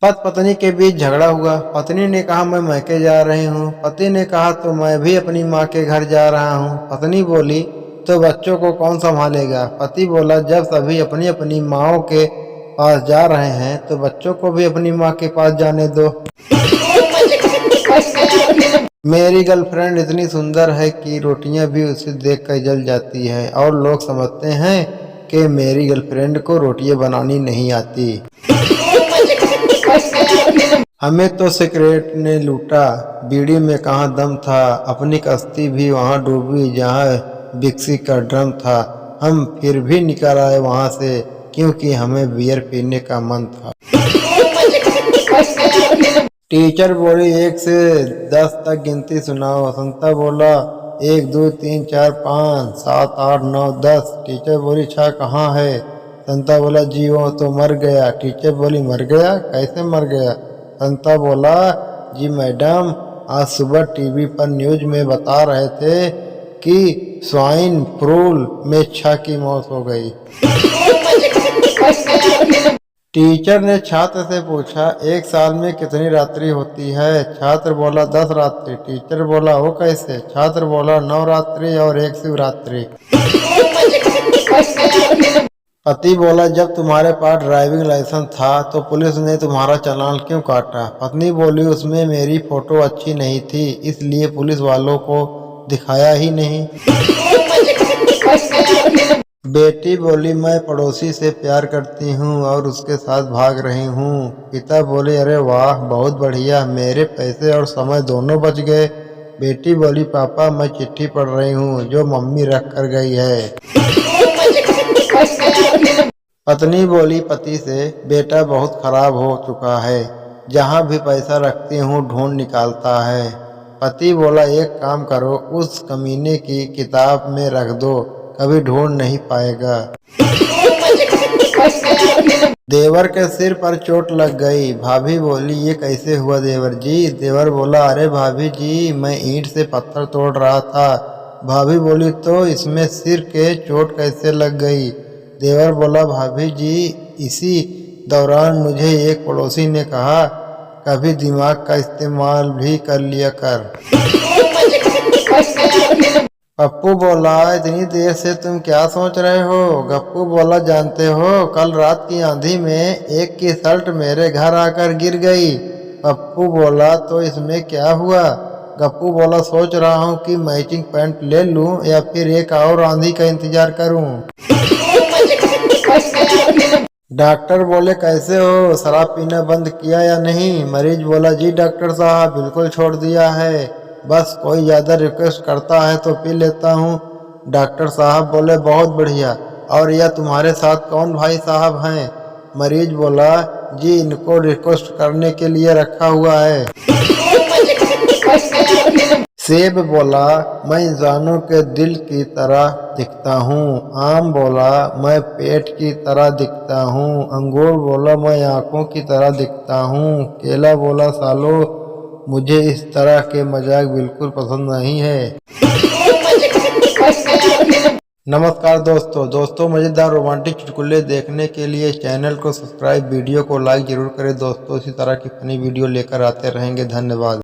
पति पत्नी के बीच झगड़ा हुआ। पत्नी ने कहा मैं मैके जा रही हूँ। पति ने कहा तो मैं भी अपनी माँ के घर जा रहा हूँ। पत्नी बोली तो बच्चों को कौन संभालेगा। पति बोला जब सभी अपनी अपनी माँओं के पास जा रहे हैं तो बच्चों को भी अपनी माँ के पास जाने दो। मेरी गर्लफ्रेंड इतनी सुंदर है कि रोटियां भी उसे देखकर जल जाती है और लोग समझते हैं कि मेरी गर्लफ्रेंड को रोटियां बनानी नहीं आती। हमें तो सिगरेट ने लूटा, बीड़ी में कहाँ दम था। अपनी कश्ती भी वहाँ डूबी जहाँ बिक्सी का ड्रम था। हम फिर भी निकल आए वहाँ से क्योंकि हमें बियर पीने का मन था। टीचर बोली 1 से 10 तक गिनती सुनाओ। संता बोला 1 2 3 4 5 7 8 9 10। टीचर बोली 6 कहाँ है। संता बोला जी वो तो मर गया। टीचर बोली मर गया, कैसे मर गया। संता बोला जी मैडम आज सुबह टीवी पर न्यूज में बता रहे थे कि स्वाइन फ्लू में 6 की मौत हो गई। टीचर ने छात्र से पूछा 1 साल में कितनी रात्रि होती है। छात्र बोला 10 रात्रि। टीचर बोला वो कैसे। छात्र बोला 9 रात्रि और 1 शिवरात्रि। पति बोला जब तुम्हारे पास ड्राइविंग लाइसेंस था तो पुलिस ने तुम्हारा चालान क्यों काटा। पत्नी बोली उसमें मेरी फोटो अच्छी नहीं थी इसलिए पुलिस वालों को दिखाया ही नहीं। बेटी बोली मैं पड़ोसी से प्यार करती हूँ और उसके साथ भाग रही हूँ। पिता बोले अरे वाह बहुत बढ़िया, मेरे पैसे और समय दोनों बच गए। बेटी बोली पापा मैं चिट्ठी पढ़ रही हूँ जो मम्मी रख कर गई है। पत्नी बोली पति से बेटा बहुत खराब हो चुका है, जहाँ भी पैसा रखती हूँ ढूंढ निकालता है। पति बोला एक काम करो उस कमीने की किताब में रख दो, कभी ढूंढ नहीं पाएगा। देवर के सिर पर चोट लग गई। भाभी बोली ये कैसे हुआ देवर जी। देवर बोला अरे भाभी जी मैं ईंट से पत्थर तोड़ रहा था। भाभी बोली तो इसमें सिर के चोट कैसे लग गई। देवर बोला भाभी जी इसी दौरान मुझे एक पड़ोसी ने कहा कभी दिमाग का इस्तेमाल भी कर लिया कर। पप्पू बोला इतनी देर से तुम क्या सोच रहे हो। गप्पू बोला जानते हो कल रात की आंधी में एक की शर्ट मेरे घर आकर गिर गई। पप्पू बोला तो इसमें क्या हुआ। गप्पू बोला सोच रहा हूँ कि मैचिंग पैंट ले लूं या फिर एक और आंधी का इंतजार करूं। डॉक्टर बोले कैसे हो, शराब पीना बंद किया या नहीं। मरीज बोला जी डॉक्टर साहब बिल्कुल छोड़ दिया है, बस कोई ज़्यादा रिक्वेस्ट करता है तो पी लेता हूँ। डॉक्टर साहब बोले बहुत बढ़िया, और यह तुम्हारे साथ कौन भाई साहब हैं। मरीज बोला जी इनको रिक्वेस्ट करने के लिए रखा हुआ है। सेब बोला मैं इंसानों के दिल की तरह दिखता हूँ। आम बोला मैं पेट की तरह दिखता हूँ। अंगूर बोला मैं आँखों की तरह दिखता हूँ। केला बोला सालो मुझे इस तरह के मजाक बिल्कुल पसंद नहीं है। नमस्कार दोस्तों मज़ेदार रोमांटिक चुटकुले देखने के लिए चैनल को सब्सक्राइब, वीडियो को लाइक जरूर करें दोस्तों। इसी तरह की फनी वीडियो लेकर आते रहेंगे। धन्यवाद।